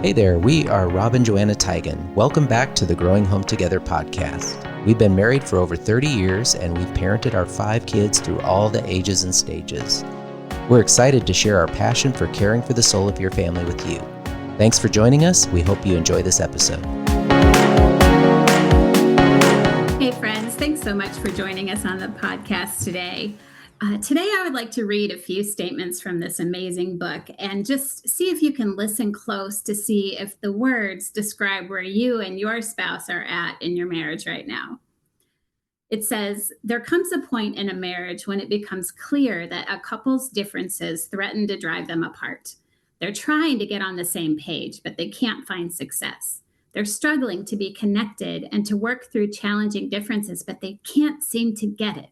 Hey there, we are Rob and Joanna Tigan. Welcome back to the Growing Home Together podcast. We've been married for over 30 years and we've parented our 5 kids through all the ages and stages. We're excited to share our passion for caring for the soul of your family with you. Thanks for joining us. We hope you enjoy this episode. Hey friends, thanks so much for joining us on the podcast today. Today, I would like to read a few statements from this amazing book and just see if you can listen close to see if the words describe where you and your spouse are at in your marriage right now. It says, there comes a point in a marriage when it becomes clear that a couple's differences threaten to drive them apart. They're trying to get on the same page, but they can't find success. They're struggling to be connected and to work through challenging differences, but they can't seem to get it.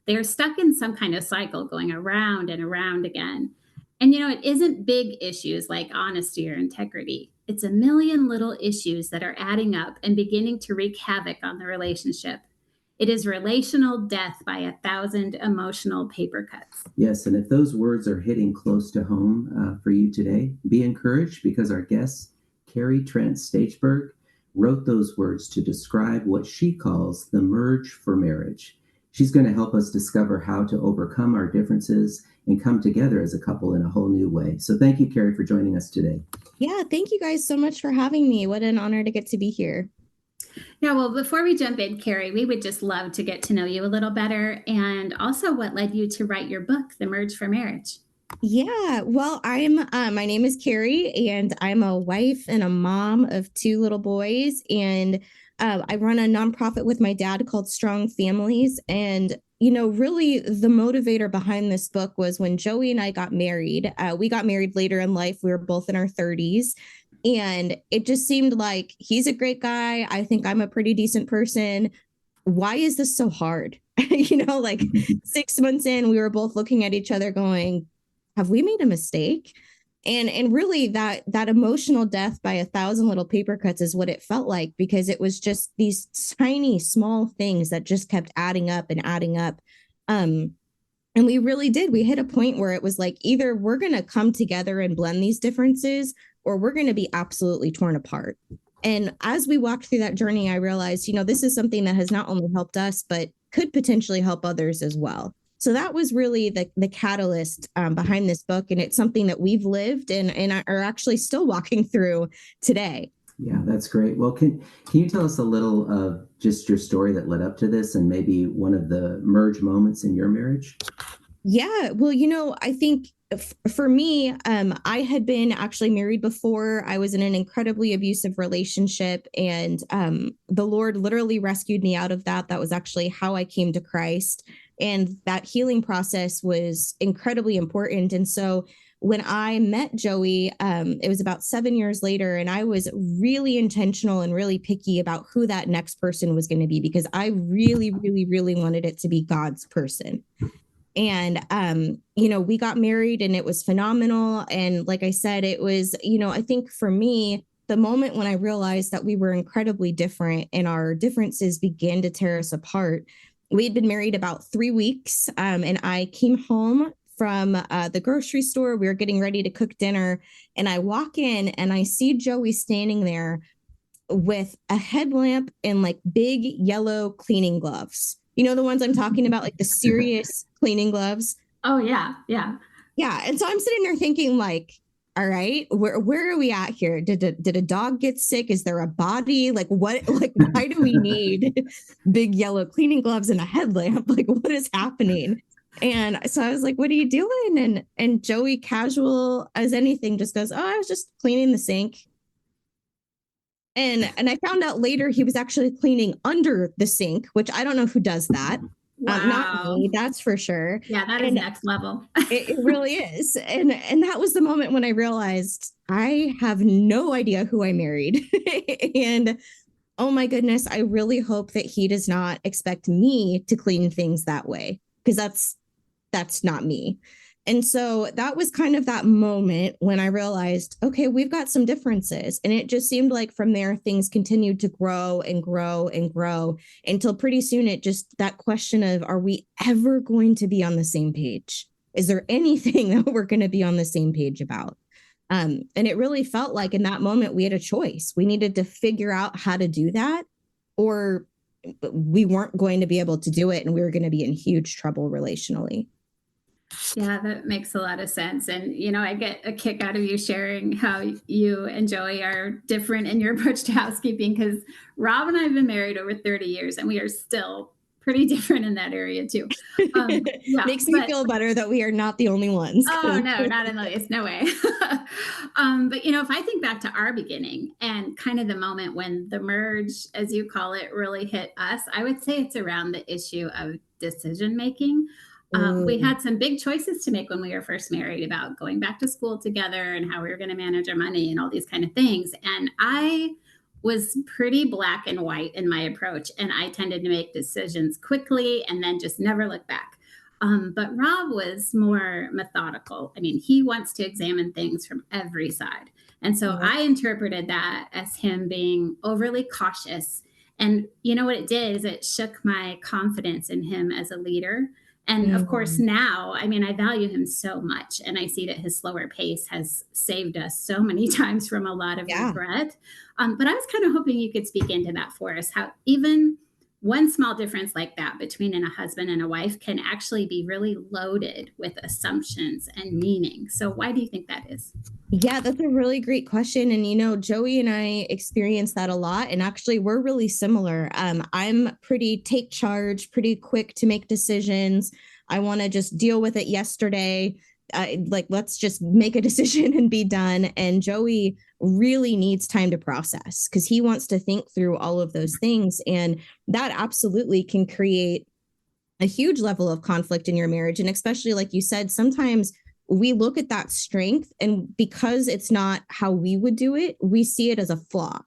They're stuck in some kind of cycle going around and around again. And it isn't big issues like honesty or integrity. It's a million little issues that are adding up and beginning to wreak havoc on the relationship. It is relational death by 1,000 emotional paper cuts. Yes, and if those words are hitting close to home for you today, be encouraged because our guest, Kari Trent Stageberg, wrote those words to describe what she calls the merge for marriage. She's going to help us discover how to overcome our differences and come together as a couple in a whole new way. So thank you, Kari, for joining us today. Yeah, thank you guys so much for having me. What an honor to get to be here. Yeah, well, before we jump in, Kari, we would just love to get to know you a little better and also what led you to write your book, The Merge for Marriage. Yeah, well, my name is Kari, and I'm a wife and a mom of 2 little boys, and I run a nonprofit with my dad called Strong Families. And, really the motivator behind this book was when Joey and I got married. We got married later in life. We were both in our 30s. And it just seemed like he's a great guy. I think I'm a pretty decent person. Why is this so hard? 6 months in, we were both looking at each other going, have we made a mistake? And really that emotional death by 1,000 little paper cuts is what it felt like, because it was just these tiny, small things that just kept adding up and adding up. And we really did. We hit a point where it was like, either we're going to come together and blend these differences, or we're going to be absolutely torn apart. And as we walked through that journey, I realized, this is something that has not only helped us, but could potentially help others as well. So that was really the catalyst behind this book. And it's something that we've lived and are actually still walking through today. Yeah, that's great. Well, can you tell us a little of just your story that led up to this and maybe one of the merge moments in your marriage? Yeah, well, I think for me, I had been actually married before. I was in an incredibly abusive relationship, and the Lord literally rescued me out of that. That was actually how I came to Christ. And that healing process was incredibly important. And so when I met Joey, it was about 7 years later, and I was really intentional and really picky about who that next person was going to be, because I really, really, really wanted it to be God's person. And, we got married and it was phenomenal. And like I said, it was, I think for me, the moment when I realized that we were incredibly different and our differences began to tear us apart. We had been married about 3 weeks, and I came home from the grocery store. We were getting ready to cook dinner, and I walk in and I see Joey standing there with a headlamp and like big yellow cleaning gloves. The ones I'm talking about, like the serious cleaning gloves. Oh, yeah. Yeah. Yeah. And so I'm sitting there thinking like, all right, where are we at here? Did a dog get sick? Is there a body? Like what? Like why do we need big yellow cleaning gloves and a headlamp? Like what is happening? And so I was like, what are you doing? And Joey, casual as anything, just goes, oh, I was just cleaning the sink. And I found out later he was actually cleaning under the sink, which I don't know who does that. Wow. Not me, that's for sure. Yeah, that is next level. It really is. And that was the moment when I realized I have no idea who I married. And oh my goodness, I really hope that he does not expect me to clean things that way, because that's not me. And so that was kind of that moment when I realized, okay, we've got some differences. And it just seemed like from there, things continued to grow and grow and grow until pretty soon that question of, are we ever going to be on the same page? Is there anything that we're going to be on the same page about? And it really felt like in that moment we had a choice. We needed to figure out how to do that, or we weren't going to be able to do it, and we were going to be in huge trouble relationally. Yeah, that makes a lot of sense. And, I get a kick out of you sharing how you and Joey are different in your approach to housekeeping, because Rob and I have been married over 30 years and we are still pretty different in that area too. Yeah, Makes me feel better that we are not the only ones. Oh, no, not in the least. No way. But, if I think back to our beginning and kind of the moment when the merge, as you call it, really hit us, I would say it's around the issue of decision making. We had some big choices to make when we were first married about going back to school together and how we were going to manage our money and all these kind of things. And I was pretty black and white in my approach, and I tended to make decisions quickly and then just never look back. But Rob was more methodical. I mean, he wants to examine things from every side. And so I interpreted that as him being overly cautious. And you know what it did is it shook my confidence in him as a leader. And of course, now, I mean, I value him so much. And I see that his slower pace has saved us so many times from a lot of regret. But I was kind of hoping you could speak into that for us, how even one small difference like that between a husband and a wife can actually be really loaded with assumptions and meaning. So why do you think that is? Yeah, that's a really great question. And, Joey and I experience that a lot. And actually, we're really similar. I'm pretty take charge, pretty quick to make decisions. I want to just deal with it yesterday. Let's just make a decision and be done. And Joey really needs time to process because he wants to think through all of those things. And that absolutely can create a huge level of conflict in your marriage. And especially, like you said, sometimes we look at that strength, and because it's not how we would do it, we see it as a flaw.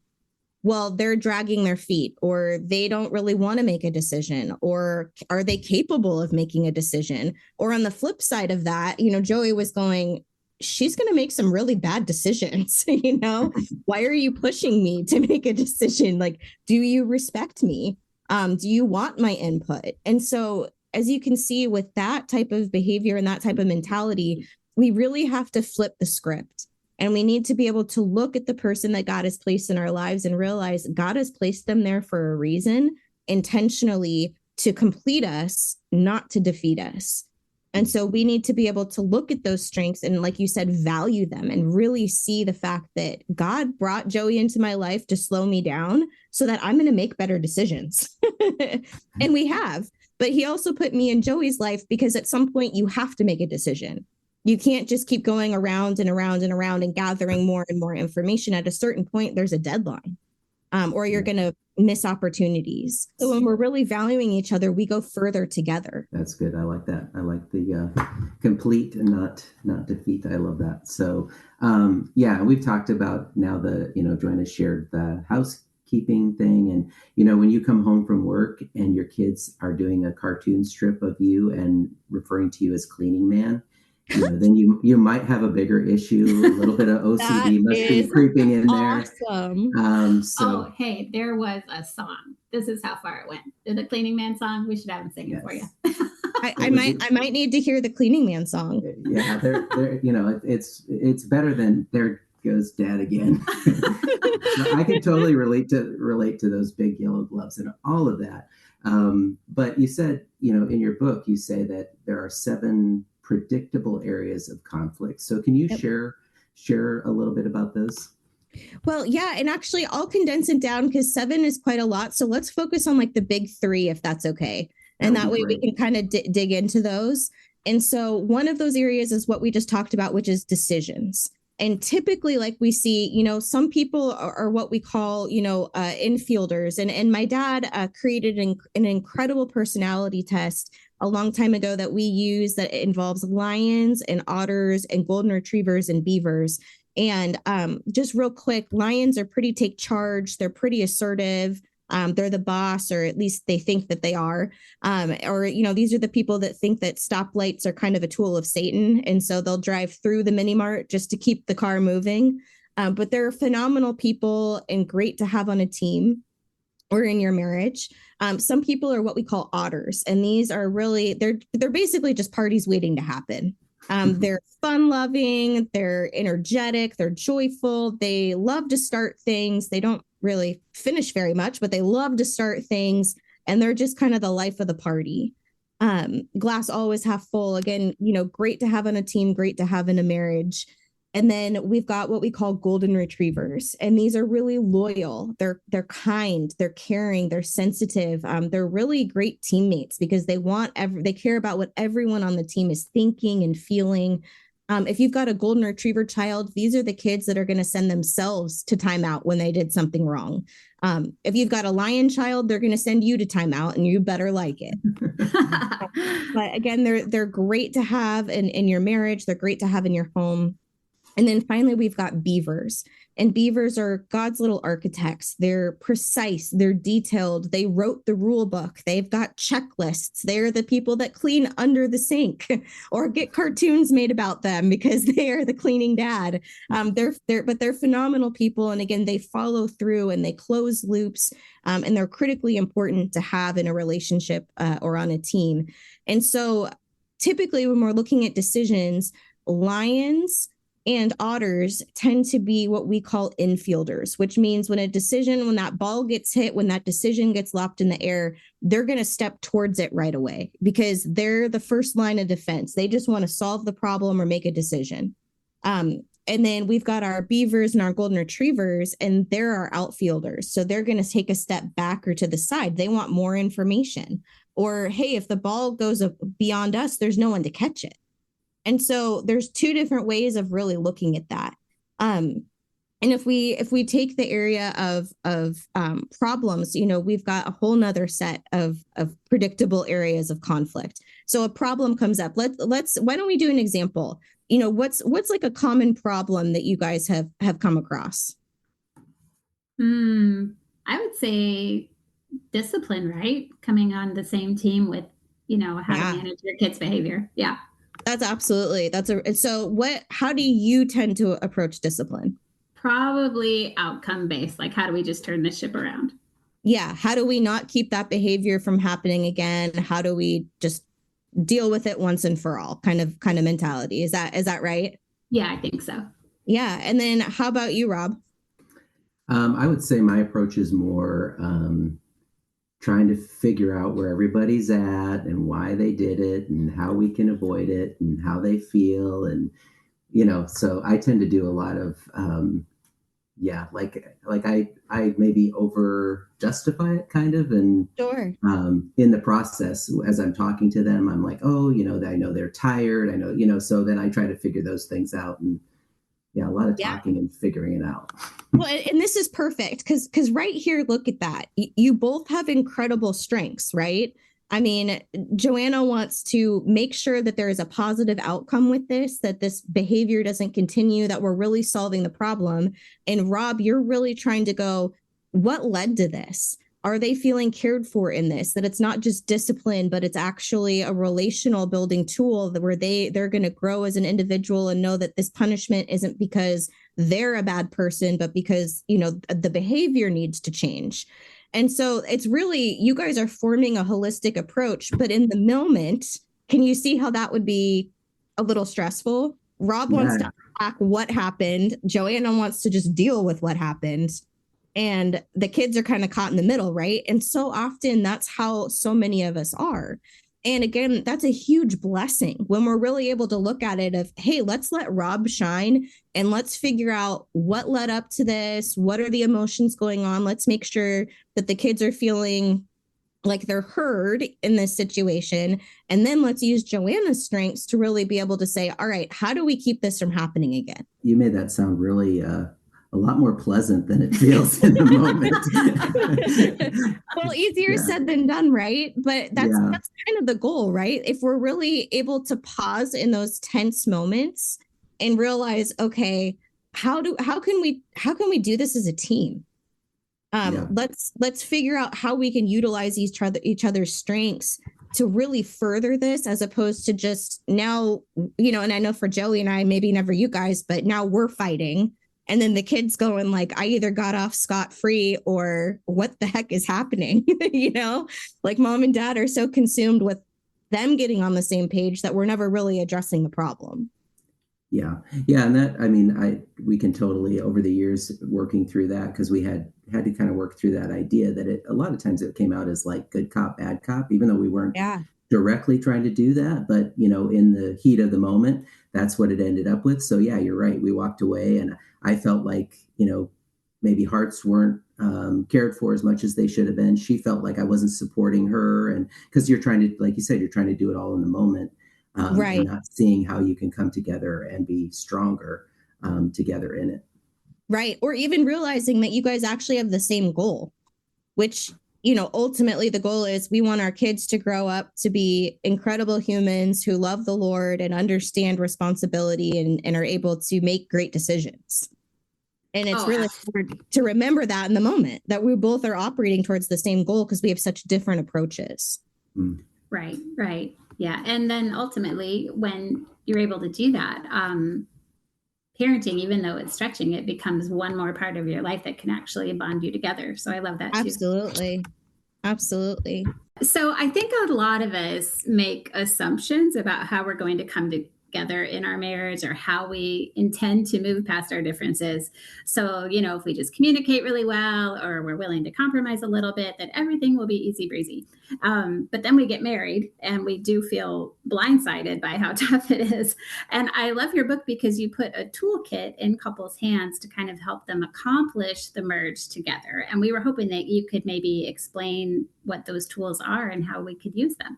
Well, they're dragging their feet, or they don't really want to make a decision, or are they capable of making a decision? Or on the flip side of that, Joey was going, she's going to make some really bad decisions. Why are you pushing me to make a decision? Like, do you respect me? Do you want my input? And so, as you can see, with that type of behavior and that type of mentality, we really have to flip the script. And we need to be able to look at the person that God has placed in our lives and realize God has placed them there for a reason, intentionally to complete us, not to defeat us. And so we need to be able to look at those strengths and, like you said, value them and really see the fact that God brought Joey into my life to slow me down so that I'm going to make better decisions. And we have. But he also put me in Joey's life because at some point you have to make a decision. You can't just keep going around and around and around and gathering more and more information. At a certain point, there's a deadline, or you're going to miss opportunities. So when we're really valuing each other, we go further together. That's good. I like that. I like the complete and not defeat. I love that. So we've talked about now Joanna shared the housekeeping thing. And, when you come home from work and your kids are doing a cartoon strip of you and referring to you as cleaning man, then you might have a bigger issue. A little bit of OCD must be creeping in there. Awesome. Hey, there was a song. This is how far it went. The Cleaning Man song. We should have him sing it for you. I might need to hear the Cleaning Man song. Yeah, they're it's better than There Goes Dad Again. I can totally relate to those big yellow gloves and all of that. But you said, in your book, you say that there are 7 predictable areas of conflict. So can you share a little bit about those? Well, yeah. And actually, I'll condense it down because 7 is quite a lot. So let's focus on like the big 3, if that's okay. And that way we can kind of dig into those. And so one of those areas is what we just talked about, which is decisions. And typically, like we see, some people are what we call, infielders. And my dad created an incredible personality test a long time ago that we use that involves lions and otters and golden retrievers and beavers. And just real quick, lions are pretty take charge. They're pretty assertive. They're the boss, or at least they think that they are. These are the people that think that stoplights are kind of a tool of Satan. And so they'll drive through the mini mart just to keep the car moving. But they're phenomenal people and great to have on a team or in your marriage. Some people are what we call otters. And these are really, they're basically just parties waiting to happen. They're fun loving, they're energetic, they're joyful. They love to start things. They don't really finish very much, but they love to start things. And they're just kind of the life of the party. Glass always half full. Again, great to have on a team, great to have in a marriage. And then we've got what we call golden retrievers. And these are really loyal. They're kind, they're caring, they're sensitive. They're really great teammates because they care about what everyone on the team is thinking and feeling. If you've got a golden retriever child, these are the kids that are going to send themselves to timeout when they did something wrong. If you've got a lion child, they're going to send you to timeout and you better like it. But again, they're great to have in your marriage. They're great to have in your home. And then finally, we've got beavers. And beavers are God's little architects. They're precise. They're detailed. They wrote the rule book. They've got checklists. They're the people that clean under the sink or get cartoons made about them because they are the cleaning dad. They're phenomenal people. And again, they follow through and they close loops. And they're critically important to have in a relationship or on a team. And so typically when we're looking at decisions, lions and otters tend to be what we call infielders, which means when that ball gets hit, when that decision gets lopped in the air, they're going to step towards it right away because they're the first line of defense. They just want to solve the problem or make a decision. And then we've got our beavers and our golden retrievers, and they're our outfielders. So they're going to take a step back or to the side. They want more information. Or, hey, if the ball goes beyond us, there's no one to catch it. And so there's two different ways of really looking at that. And if we take the area of problems, we've got a whole nother set of predictable areas of conflict. So a problem comes up. Why don't we do an example? What's like a common problem that you guys have come across? I would say discipline, right? Coming on the same team with, how to manage your kids' behavior. Yeah. That's absolutely. How do you tend to approach discipline? Probably outcome based. Like, how do we just turn this ship around? Yeah. How do we not keep that behavior from happening again? How do we just deal with it once and for all kind of mentality? Is that right? Yeah, I think so. Yeah. And then how about you, Rob? I would say my approach is more trying to figure out where everybody's at and why they did it and how we can avoid it and how they feel. And, so I tend to do a lot of, I maybe over justify it kind of. And sure. In the process, as I'm talking to them, I'm like, oh, I know they're tired. I know, so then I try to figure those things out. And a lot of talking and figuring it out. Well, and this is perfect because right here, look at that. You both have incredible strengths, right? I mean, Joanna wants to make sure that there is a positive outcome with this, that this behavior doesn't continue, that we're really solving the problem. And Rob, you're really trying to go, what led to this? Are they feeling cared for in this? That it's not just discipline, but it's actually a relational building tool where they're going to grow as an individual and know that this punishment isn't because they're a bad person, but because, the behavior needs to change. And so it's really, you guys are forming a holistic approach, but in the moment, can you see how that would be a little stressful? Rob wants to unpack what happened. Joanna wants to just deal with what happened. And the kids are kind of caught in the middle, right? And so often that's how so many of us are. And again, that's a huge blessing when we're really able to look at it of, hey, let's let Rob shine and let's figure out what led up to this. What are the emotions going on? Let's make sure that the kids are feeling like they're heard in this situation. And then let's use Joanna's strengths to really be able to say, all right, how do we keep this from happening again? You made that sound really a lot more pleasant than it feels in the moment. Well, easier said than done, right? But that's kind of the goal, right? If we're really able to pause in those tense moments and realize, okay, how can we do this as a team? Let's figure out how we can utilize each other's strengths to really further this, as opposed to just now, and I know for Joey and I, maybe never you guys, but now we're fighting. And then the kids going like, I either got off scot-free or what the heck is happening? Like mom and dad are so consumed with them getting on the same page that we're never really addressing the problem. Yeah. Yeah. And that, I mean, we can totally, over the years working through that, because we had to kind of work through that idea that a lot of times it came out as like good cop, bad cop, even though we weren't Yeah. directly trying to do that. But, in the heat of the moment, that's what it ended up with. So yeah, you're right. We walked away and I felt like, maybe hearts weren't cared for as much as they should have been. She felt like I wasn't supporting her. And because you're trying to, like you said, you're trying to do it all in the moment. And Right. not seeing how you can come together and be stronger together in it. Right. Or even realizing that you guys actually have the same goal, which, ultimately the goal is we want our kids to grow up to be incredible humans who love the Lord and understand responsibility and are able to make great decisions. And it's really hard to remember that in the moment that we both are operating towards the same goal because we have such different approaches. Mm. Right, right. Yeah. And then ultimately, when you're able to do that, parenting, even though it's stretching, it becomes one more part of your life that can actually bond you together. So I love that too. Absolutely. Absolutely. So I think a lot of us make assumptions about how we're going to come together in our marriage or how we intend to move past our differences. So, if we just communicate really well or we're willing to compromise a little bit, that everything will be easy breezy. But then we get married and we do feel blindsided by how tough it is. And I love your book because you put a toolkit in couples' hands to kind of help them accomplish the merge together. And we were hoping that you could maybe explain what those tools are and how we could use them.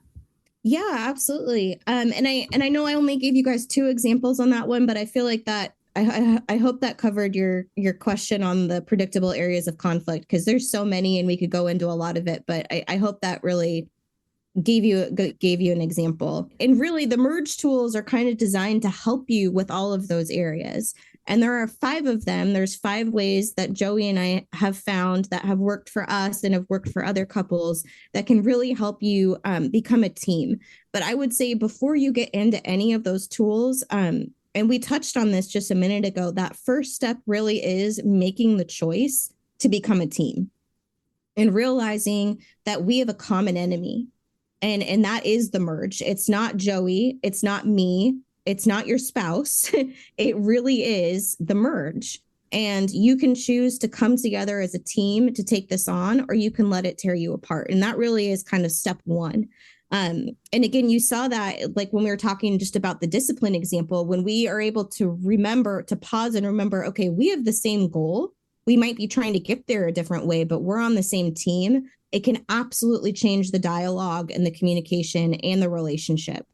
Yeah, absolutely. And I know I only gave you guys 2 examples on that one, but I feel like that I hope that covered your question on the predictable areas of conflict, because there's so many and we could go into a lot of it, but I hope that really gave you an example. And really the merge tools are kind of designed to help you with all of those areas. And there are 5 of them. There's 5 ways that Joey and I have found that have worked for us and have worked for other couples that can really help you become a team. But I would say before you get into any of those tools, and we touched on this just a minute ago, that first step really is making the choice to become a team and realizing that we have a common enemy. And that is the merge. It's not Joey. It's not me. It's not your spouse. It really is the merge. And you can choose to come together as a team to take this on, or you can let it tear you apart. And that really is kind of step 1. And again, you saw that like when we were talking just about the discipline example, when we are able to remember to pause and remember, okay, we have the same goal. We might be trying to get there a different way, but we're on the same team. It can absolutely change the dialogue and the communication and the relationship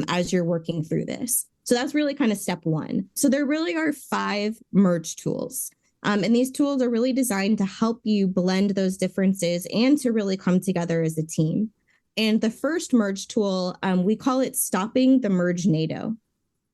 as you're working through this. So that's really kind of step 1. So there really are 5 merge tools. And these tools are really designed to help you blend those differences and to really come together as a team. And the first merge tool, we call it stopping the merge NATO.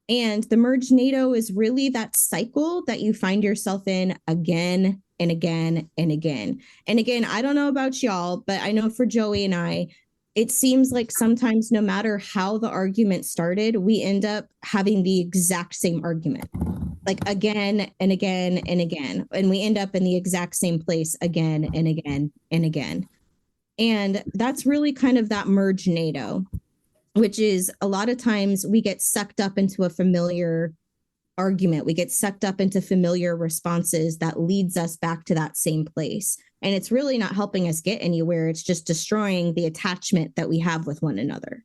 And the merge NATO is really that cycle that you find yourself in again and again and again. And again, I don't know about y'all, but I know for Joey and I, it seems like sometimes no matter how the argument started, we end up having the exact same argument, like again and again and again. And we end up in the exact same place again and again and again. And that's really kind of that merge NATO, which is a lot of times we get sucked up into a familiar argument. We get sucked up into familiar responses that leads us back to that same place. And it's really not helping us get anywhere. It's just destroying the attachment that we have with one another.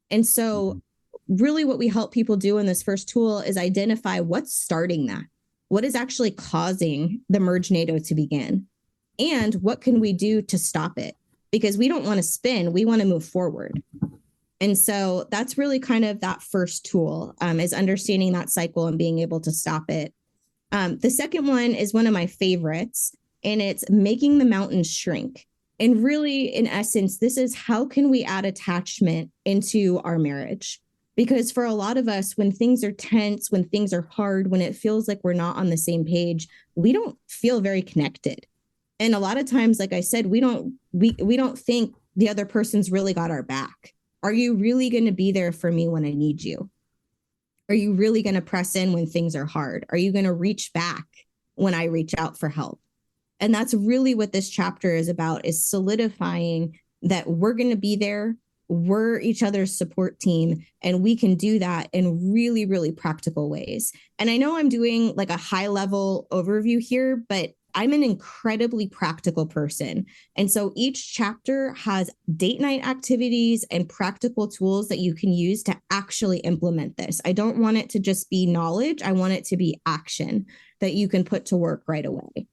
And so really what we help people do in this first tool is identify what's starting that. What is actually causing the merge NATO to begin? And what can we do to stop it? Because we don't want to spin, we want to move forward. And so that's really kind of that first tool is understanding that cycle and being able to stop it. The second one is one of my favorites, and it's making the mountain shrink. And really, in essence, this is how can we add attachment into our marriage? Because for a lot of us, when things are tense, when things are hard, when it feels like we're not on the same page, we don't feel very connected. And a lot of times, like I said, we don't think the other person's really got our back. Are you really going to be there for me when I need you? Are you really going to press in when things are hard? Are you going to reach back when I reach out for help? And that's really what this chapter is about, is solidifying that we're going to be there we're each other's support team, and we can do that in really, really practical ways. And I know I'm doing like a high level overview here, but I'm an incredibly practical person. And so each chapter has date night activities and practical tools that you can use to actually implement this. I don't want it to just be knowledge. I want it to be action that you can put to work right away.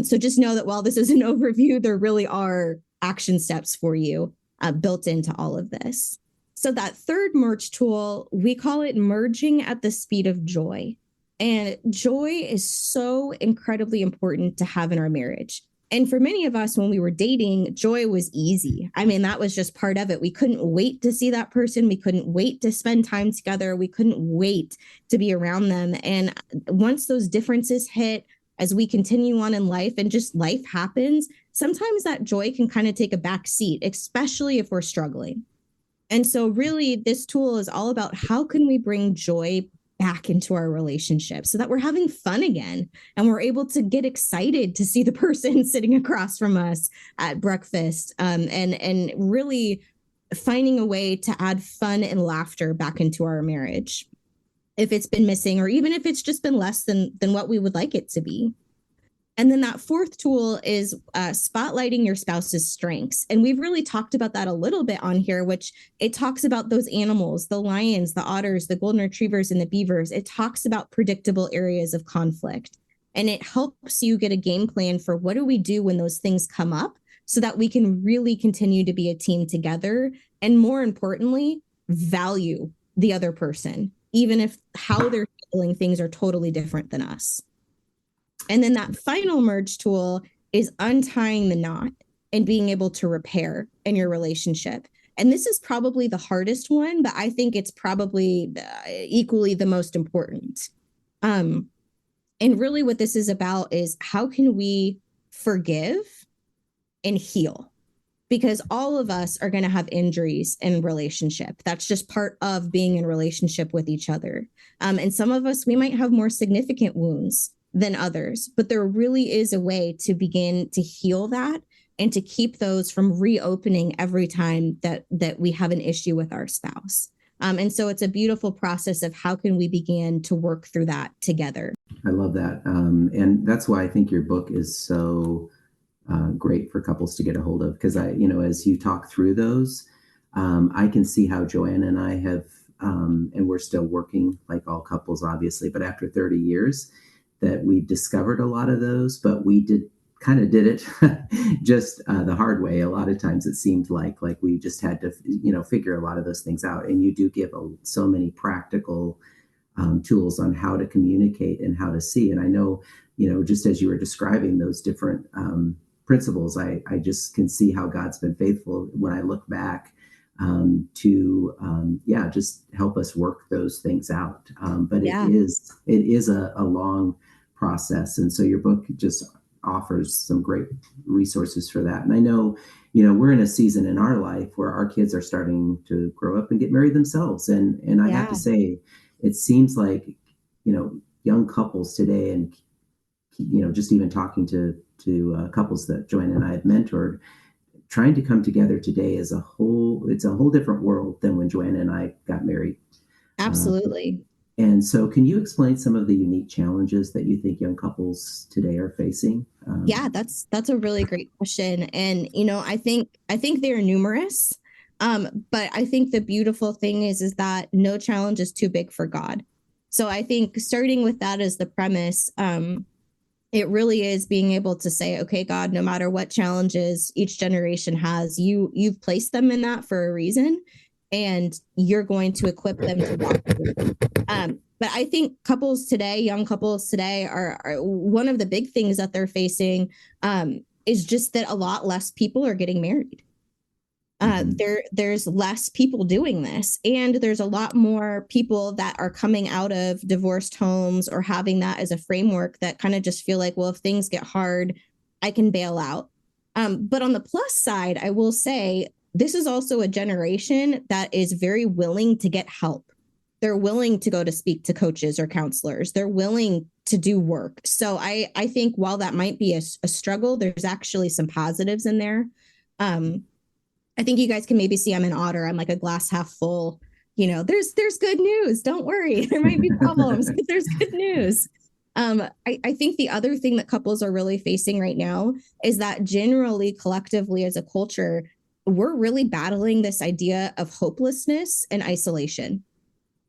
So just know that while this is an overview, there really are action steps for you built into all of this. So that third merge tool, we call it merging at the speed of joy. And joy is so incredibly important to have in our marriage. And for many of us, when we were dating, joy was easy. I mean, that was just part of it. We couldn't wait to see that person. We couldn't wait to spend time together. We couldn't wait to be around them. And once those differences hit, as we continue on in life and just life happens, sometimes that joy can kind of take a back seat, especially if we're struggling. And so really, this tool is all about how can we bring joy back into our relationship so that we're having fun again and we're able to get excited to see the person sitting across from us at breakfast, and really finding a way to add fun and laughter back into our marriage if it's been missing, or even if it's just been less than what we would like it to be. And then that fourth tool is spotlighting your spouse's strengths. And we've really talked about that a little bit on here, which it talks about those animals, the lions, the otters, the golden retrievers, and the beavers. It talks about predictable areas of conflict. And it helps you get a game plan for what do we do when those things come up so that we can really continue to be a team together. And more importantly, value the other person, even if how they're handling things are totally different than us. And then that final merge tool is untying the knot and being able to repair in your relationship. And this is probably the hardest one, but I think it's probably equally the most important. And really what this is about is how can we forgive and heal? Because all of us are going to have injuries in relationship. That's just part of being in relationship with each other. And some of us, we might have more significant wounds than others, but there really is a way to begin to heal that and to keep those from reopening every time that we have an issue with our spouse. And so it's a beautiful process of how can we begin to work through that together. I love that. And that's why I think your book is so great for couples to get a hold of, because as you talk through those, I can see how Joanna and I have, and we're still working like all couples, obviously, but after 30 years, that we've discovered a lot of those, but we did it just the hard way. A lot of times it seemed like we just had to, figure a lot of those things out. And you do give so many practical tools on how to communicate and how to see. And I know, just as you were describing those different principles, I just can see how God's been faithful when I look back to just help us work those things out. But it is a long process. And so your book just offers some great resources for that. And I know, we're in a season in our life where our kids are starting to grow up and get married themselves. And I have to say, it seems like, young couples today, and, just even talking to couples that Joanna and I have mentored, trying to come together today it's a whole different world than when Joanna and I got married. Absolutely. And so can you explain some of the unique challenges that you think young couples today are facing? That's a really great question. And, I think they're numerous. But I think the beautiful thing is that no challenge is too big for God. So I think starting with that as the premise, it really is being able to say, okay, God, no matter what challenges each generation has, you've placed them in that for a reason, and you're going to equip them to walk through. But I think young couples today are one of the big things that they're facing is just that a lot less people are getting married. There's less people doing this, and there's a lot more people that are coming out of divorced homes or having that as a framework that kind of just feel like, well, if things get hard, I can bail out. But on the plus side, I will say this is also a generation that is very willing to get help. They're willing to go to speak to coaches or counselors. They're willing to do work. So I think while that might be a struggle, there's actually some positives in there. I think you guys can maybe see I'm an otter. I'm like a glass half full. There's good news. Don't worry. There might be problems, but there's good news. I think the other thing that couples are really facing right now is that generally, collectively, as a culture, we're really battling this idea of hopelessness and isolation.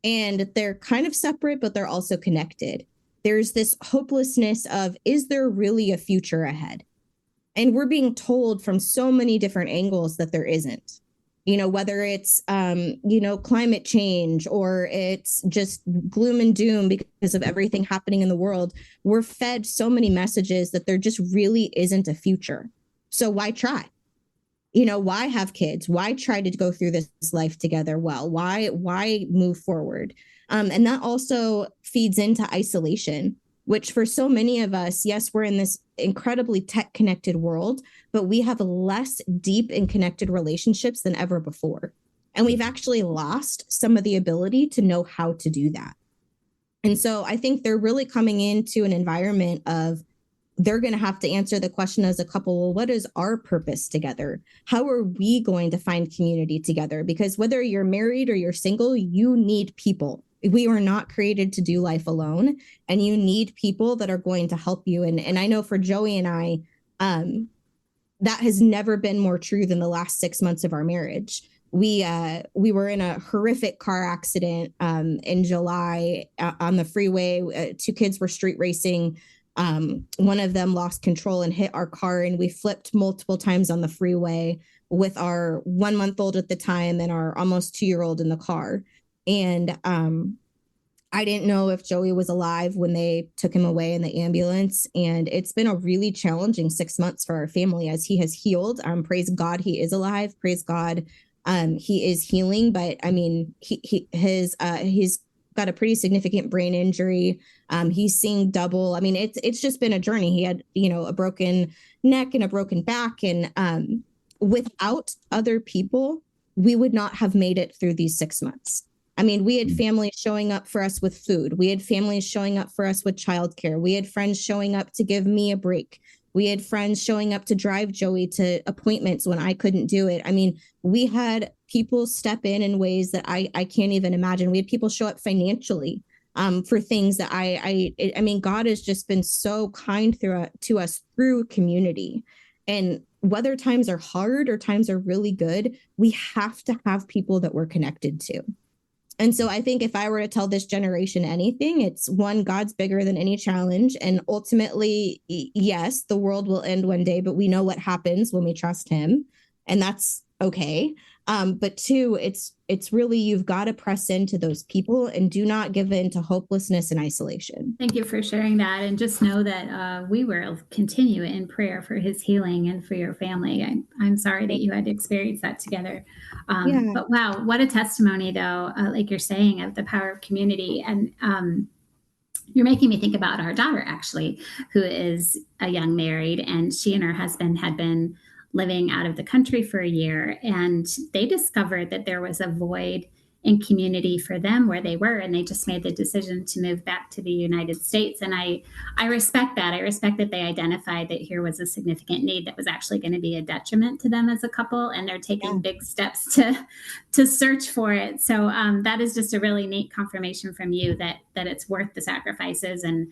And they're kind of separate, but they're also connected. There's this hopelessness of, is there really a future ahead? And we're being told from so many different angles that there isn't. Whether it's, climate change, or it's just gloom and doom because of everything happening in the world. We're fed so many messages that there just really isn't a future. So why try? Why have kids? Why try to go through this life together? Well, why move forward? And that also feeds into isolation, which for so many of us, yes, we're in this incredibly tech connected world, but we have less deep and connected relationships than ever before. And we've actually lost some of the ability to know how to do that. And so I think they're really coming into an environment of, they're going to have to answer the question as a couple, well, what is our purpose together? How are we going to find community together? Because whether you're married or you're single, you need people. We were not created to do life alone, and you need people that are going to help you. And I know for Joey and I, that has never been more true than the last 6 months of our marriage. We were in a horrific car accident in July on the freeway. 2 kids were street racing. One of them lost control and hit our car, and we flipped multiple times on the freeway with our 1-month-old at the time and our almost 2-year-old in the car. And I didn't know if Joey was alive when they took him away in the ambulance. And it's been a really challenging 6 months for our family as he has healed. Praise God, he is alive. Praise God, he is healing. But I mean, he's got a pretty significant brain injury. He's seeing double. I mean, it's just been a journey. He had, a broken neck and a broken back. And without other people, we would not have made it through these 6 months. I mean, we had families showing up for us with food. We had families showing up for us with childcare. We had friends showing up to give me a break. We had friends showing up to drive Joey to appointments when I couldn't do it. I mean, we had people step in ways that I can't even imagine. We had people show up financially for things that I mean, God has just been so kind to us through community. And whether times are hard or times are really good, we have to have people that we're connected to. And so I think if I were to tell this generation anything, it's one, God's bigger than any challenge. And ultimately, yes, the world will end one day, but we know what happens when we trust him. And that's okay. But 2, it's really, you've got to press into those people and do not give in to hopelessness and isolation. Thank you for sharing that. And just know that we will continue in prayer for his healing and for your family. I'm sorry that you had to experience that together. But wow, what a testimony though, like you're saying, of the power of community. And you're making me think about our daughter, actually, who is a young married, and she and her husband had been living out of the country for a year, and they discovered that there was a void in community for them where they were, and they just made the decision to move back to the United States. And I respect that. I respect that they identified that here was a significant need that was actually going to be a detriment to them as a couple, and they're taking big steps to search for it. So that is just a really neat confirmation from you that it's worth the sacrifices, and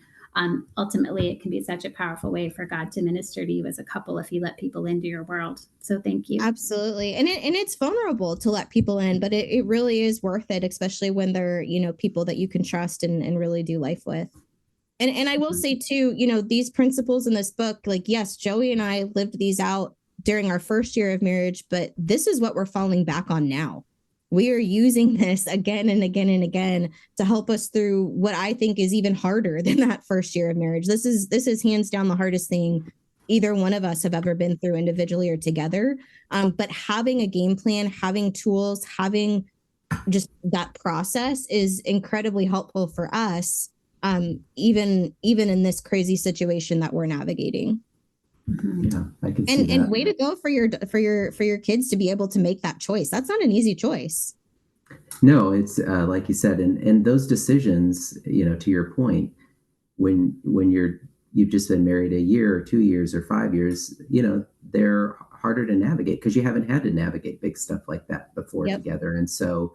ultimately it can be such a powerful way for God to minister to you as a couple if you let people into your world. So thank you. Absolutely. And it's vulnerable to let people in, but it really is worth it, especially when they're, people that you can trust and really do life with. And I will say too, these principles in this book, like, yes, Joey and I lived these out during our first year of marriage, but this is what we're falling back on now. We are using this again and again and again to help us through what I think is even harder than that first year of marriage. This is hands down the hardest thing either one of us have ever been through individually or together. But having a game plan, having tools, having just that process is incredibly helpful for us, even in this crazy situation that we're navigating. Yeah, I can see that. And way to go for your kids to be able to make that choice. That's not an easy choice. No, it's like you said, and those decisions, to your point, when you've just been married a year or 2 years or 5 years, there harder to navigate because you haven't had to navigate big stuff like that before Yep. together. And so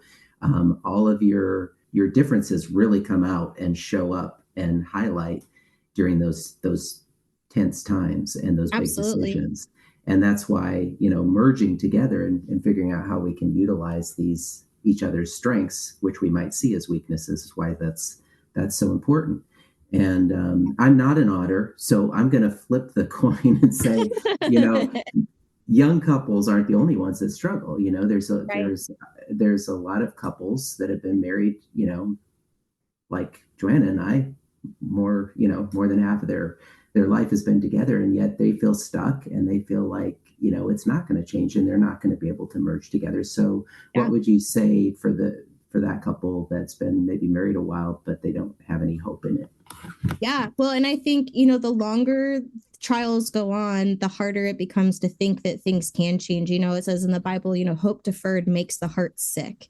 all of your differences really come out and show up and highlight during those tense times and those big Absolutely. decisions. And that's why, merging together and figuring out how we can utilize these each other's strengths, which we might see as weaknesses, is why that's so important. And I'm not an otter, so I'm going to flip the coin and say, you know, young couples aren't the only ones that struggle. Right. There's a lot of couples that have been married, like Joanna and I, more than half of their life has been together, and yet they feel stuck and they feel like, it's not going to change and they're not going to be able to merge together. So what Yeah. would you say for that couple that's been maybe married a while, but they don't have any hope in it? Yeah. Well, and I think, the longer trials go on, the harder it becomes to think that things can change. It says in the Bible, hope deferred makes the heart sick.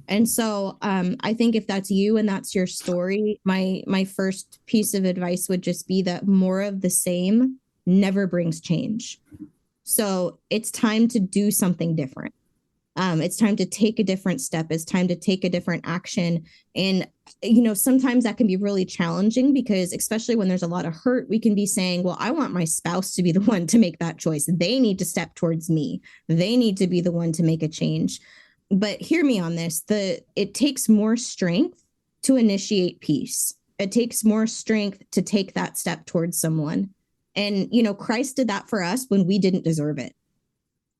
And so I think if that's you and that's your story, my first piece of advice would just be that more of the same never brings change. So it's time to do something different. It's time to take a different step. It's time to take a different action. And, sometimes that can be really challenging because, especially when there's a lot of hurt, we can be saying, well, I want my spouse to be the one to make that choice. They need to step towards me. They need to be the one to make a change. But hear me on this. It takes more strength to initiate peace. It takes more strength to take that step towards someone. And, Christ did that for us when we didn't deserve it.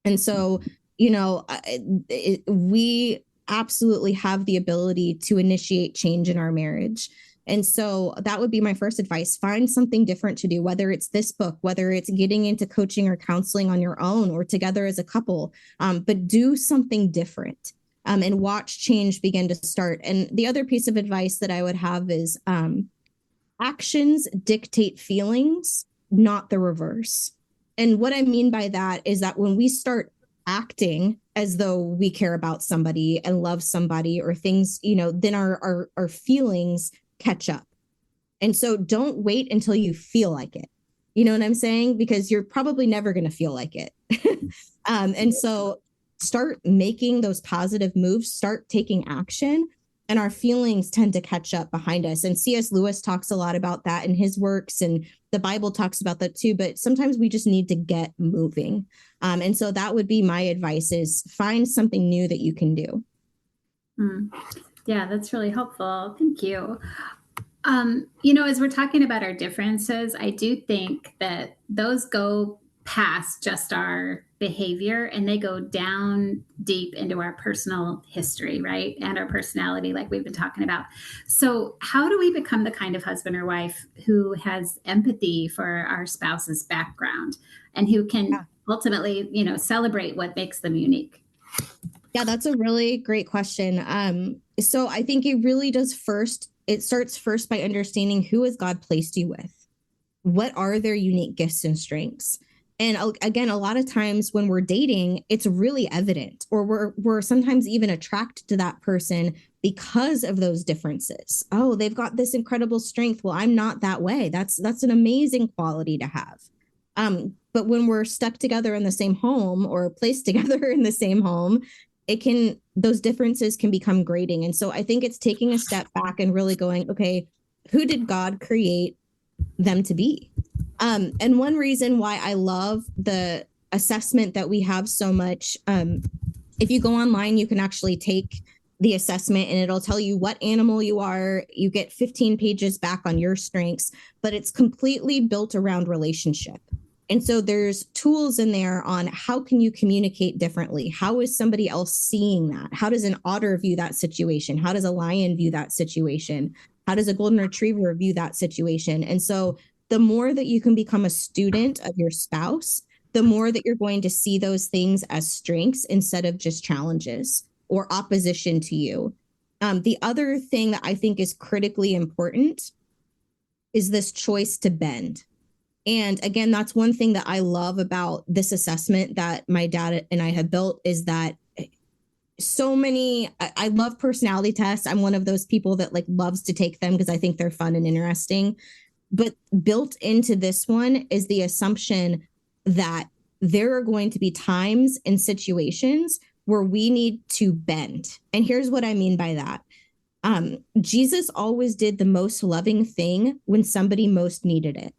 And so, we absolutely have the ability to initiate change in our marriage. And so that would be my first advice. Find something different to do, whether it's this book, whether it's getting into coaching or counseling on your own or together as a couple, but do something different and watch change begin to start. And the other piece of advice that I would have is actions dictate feelings, not the reverse. And what I mean by that is that when we start acting as though we care about somebody and love somebody or things, then our feelings catch up. And so don't wait until you feel like it. You know what I'm saying? Because you're probably never going to feel like it. And so start making those positive moves, start taking action, and our feelings tend to catch up behind us. And C.S. Lewis talks a lot about that in his works, and the Bible talks about that too. But sometimes we just need to get moving. And so that would be my advice: is find something new that you can do. Yeah, that's really helpful. Thank you. As we're talking about our differences, I do think that those go past just our behavior and they go down deep into our personal history, right? And our personality, like we've been talking about. So how do we become the kind of husband or wife who has empathy for our spouse's background and who can ultimately, celebrate what makes them unique? Yeah, that's a really great question. So I think it starts first by understanding who has God placed you with. What are their unique gifts and strengths? And again, a lot of times when we're dating, it's really evident, or we're sometimes even attracted to that person because of those differences. Oh, they've got this incredible strength. Well, I'm not that way. That's an amazing quality to have. But when we're stuck together in the same home or placed together in the same home, those differences can become grating. And so I think it's taking a step back and really going, okay, who did God create them to be? And one reason why I love the assessment that we have so much, if you go online, you can actually take the assessment and it'll tell you what animal you are. You get 15 pages back on your strengths, but it's completely built around relationship. And so there's tools in there on how can you communicate differently? How is somebody else seeing that? How does an otter view that situation? How does a lion view that situation? How does a golden retriever view that situation? And so the more that you can become a student of your spouse, the more that you're going to see those things as strengths instead of just challenges or opposition to you. The other thing that I think is critically important is this choice to bend. And again, that's one thing that I love about this assessment that my dad and I have built is that I love personality tests. I'm one of those people that loves to take them because I think they're fun and interesting. But built into this one is the assumption that there are going to be times and situations where we need to bend. And here's what I mean by that. Jesus always did the most loving thing when somebody most needed it.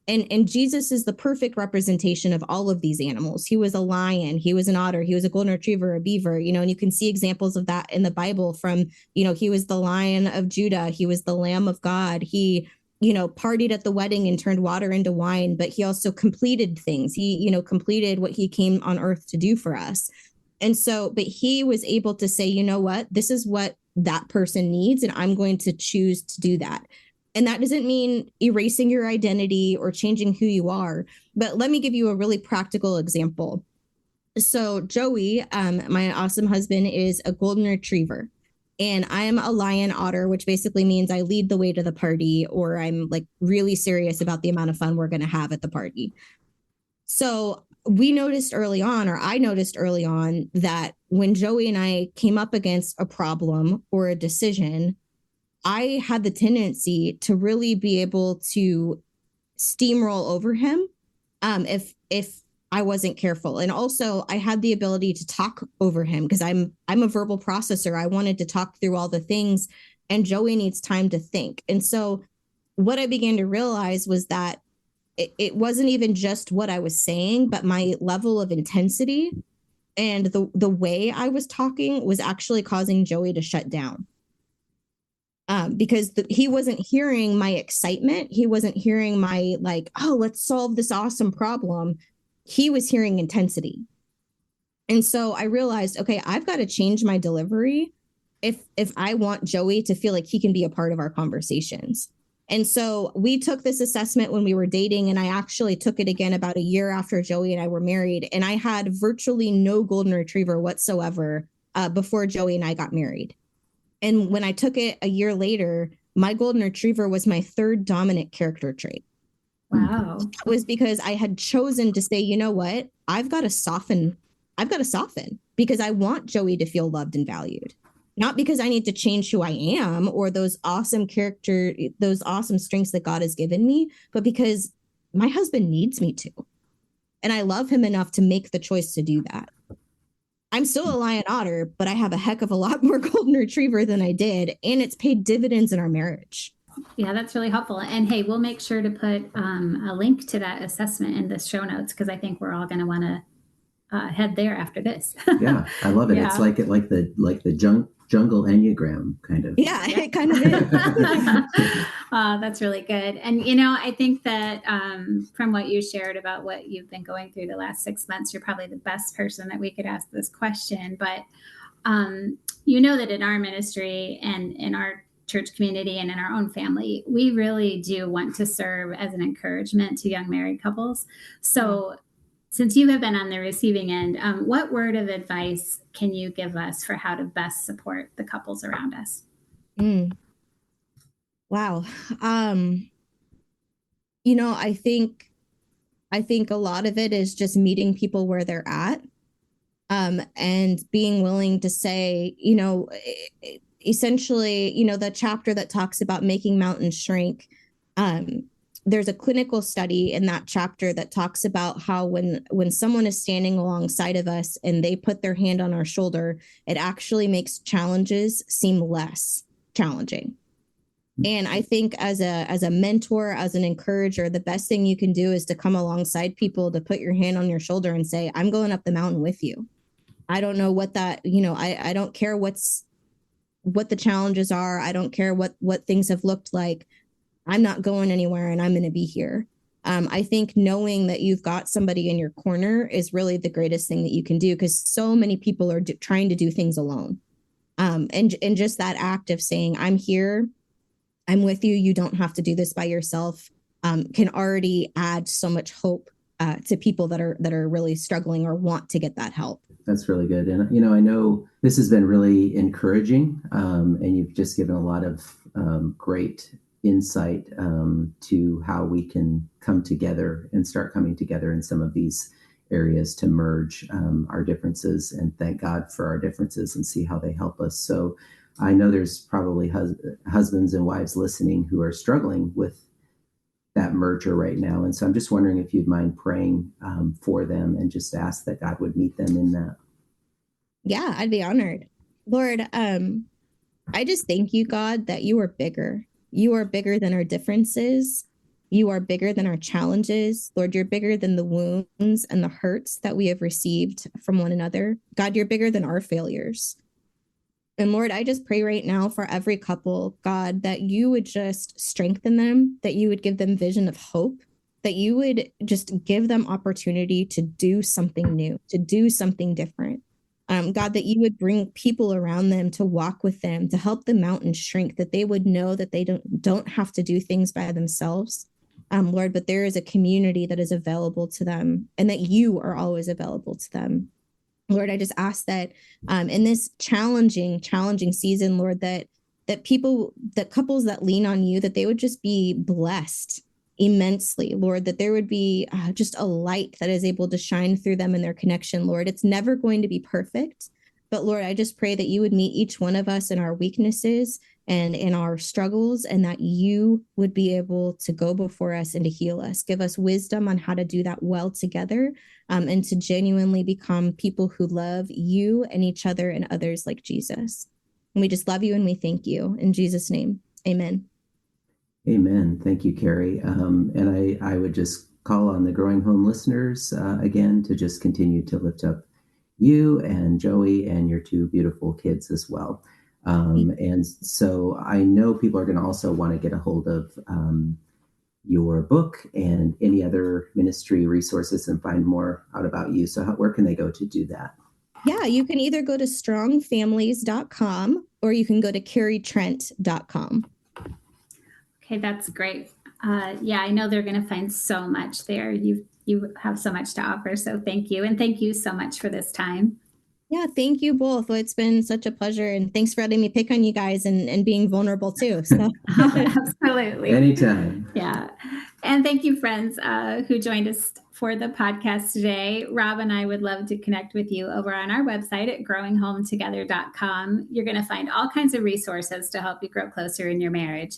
And Jesus is the perfect representation of all of these animals. He was a lion, he was an otter, he was a golden retriever, a beaver, and you can see examples of that in the Bible from, he was the Lion of Judah, he was the Lamb of God. He, partied at the wedding and turned water into wine, but he also completed things. He, completed what he came on earth to do for us. And so, but he was able to say, you know what, this is what that person needs, and I'm going to choose to do that. And that doesn't mean erasing your identity or changing who you are. But let me give you a really practical example. So Joey, my awesome husband, is a golden retriever. And I'm a lion otter, which basically means I lead the way to the party, or I'm like really serious about the amount of fun we're going to have at the party. So we noticed early on, or I noticed early on, that when Joey and I came up against a problem or a decision, I had the tendency to really be able to steamroll over him if I wasn't careful. And also I had the ability to talk over him because I'm a verbal processor. I wanted to talk through all the things, and Joey needs time to think. And so what I began to realize was that it wasn't even just what I was saying, but my level of intensity and the way I was talking was actually causing Joey to shut down. Because he wasn't hearing my excitement. He wasn't hearing my oh, let's solve this awesome problem. He was hearing intensity. And so I realized, okay, I've got to change my delivery if I want Joey to feel like he can be a part of our conversations. And so we took this assessment when we were dating, and I actually took it again about a year after Joey and I were married. And I had virtually no golden retriever whatsoever before Joey and I got married. And when I took it a year later, my golden retriever was my third dominant character trait. Wow. It was because I had chosen to say, you know what, I've got to soften because I want Joey to feel loved and valued. Not because I need to change who I am or those awesome strengths that God has given me, but because my husband needs me to. And I love him enough to make the choice to do that. I'm still a lion otter, but I have a heck of a lot more golden retriever than I did. And it's paid dividends in our marriage. Yeah, that's really helpful. And hey, we'll make sure to put a link to that assessment in the show notes, because I think we're all going to want to head there after this. Yeah, I love it. Yeah. It's like the jungle Enneagram kind of. Yeah, it kind of is. That's really good. And, I think that from what you shared about what you've been going through the last 6 months, you're probably the best person that we could ask this question. But that in our ministry and in our church community and in our own family, we really do want to serve as an encouragement to young married couples. So since you have been on the receiving end, what word of advice can you give us for how to best support the couples around us? Wow. I think a lot of it is just meeting people where they're at, and being willing to say, essentially, the chapter that talks about making mountains shrink. There's a clinical study in that chapter that talks about how when someone is standing alongside of us and they put their hand on our shoulder, it actually makes challenges seem less challenging. And I think as a mentor, as an encourager, the best thing you can do is to come alongside people, to put your hand on your shoulder and say, I'm going up the mountain with you. I don't know what that, I don't care what the challenges are. I don't care what things have looked like. I'm not going anywhere, and I'm going to be here. I think knowing that you've got somebody in your corner is really the greatest thing that you can do, because so many people are trying to do things alone. And just that act of saying, I'm here, I'm with you, you don't have to do this by yourself, can already add so much hope to people that are really struggling or want to get that help. That's really good. And, I know this has been really encouraging, and you've just given a lot of great insight to how we can come together and start coming together in some of these areas to merge our differences and thank God for our differences and see how they help us. So I know there's probably husbands and wives listening who are struggling with that merger right now. And so I'm just wondering if you'd mind praying for them and just ask that God would meet them in that. Yeah, I'd be honored. Lord, I just thank you, God, that you are bigger. You are bigger than our differences. You are bigger than our challenges. Lord, you're bigger than the wounds and the hurts that we have received from one another. God, you're bigger than our failures. And Lord, I just pray right now for every couple, God, that you would just strengthen them, that you would give them vision of hope, that you would just give them opportunity to do something new, to do something different. God, that you would bring people around them to walk with them, to help the mountain shrink, that they would know that they don't have to do things by themselves, Lord, but there is a community that is available to them and that you are always available to them. Lord, I just ask that in this challenging season, Lord, that couples that lean on you, that they would just be blessed immensely, Lord, that there would be just a light that is able to shine through them in their connection, Lord. It's never going to be perfect, but Lord, I just pray that you would meet each one of us in our weaknesses and in our struggles, and that you would be able to go before us and to heal us. Give us wisdom on how to do that well together, and to genuinely become people who love you and each other and others like Jesus. And we just love you and we thank you. In Jesus' name, amen. Amen. Thank you, Kari. And I would just call on the Growing Home listeners again to just continue to lift up you and Joey and your two beautiful kids as well. And so I know people are going to also want to get a hold of your book and any other ministry resources and find more out about you. So where can they go to do that? Yeah, you can either go to strongfamilies.com or you can go to karitrent.com. Okay, that's great. Yeah, I know they're going to find so much there. You have so much to offer. So thank you. And thank you so much for this time. Yeah, thank you both. Well, it's been such a pleasure. And thanks for letting me pick on you guys and being vulnerable too. So. Absolutely. Anytime. Yeah. And thank you, friends who joined us for the podcast today. Rob and I would love to connect with you over on our website at growinghometogether.com. You're going to find all kinds of resources to help you grow closer in your marriage.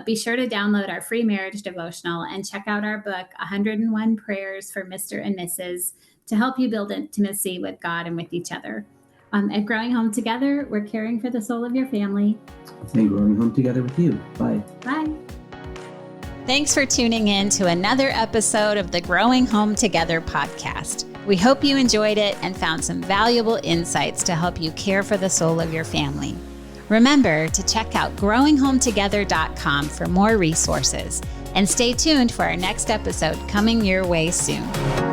Be sure to download our free marriage devotional and check out our book, 101 Prayers for Mr. and Mrs., to help you build intimacy with God and with each other. At Growing Home Together, we're caring for the soul of your family. And growing home together with you. Bye. Bye. Thanks for tuning in to another episode of the Growing Home Together podcast. We hope you enjoyed it and found some valuable insights to help you care for the soul of your family. Remember to check out growinghometogether.com for more resources, and stay tuned for our next episode coming your way soon.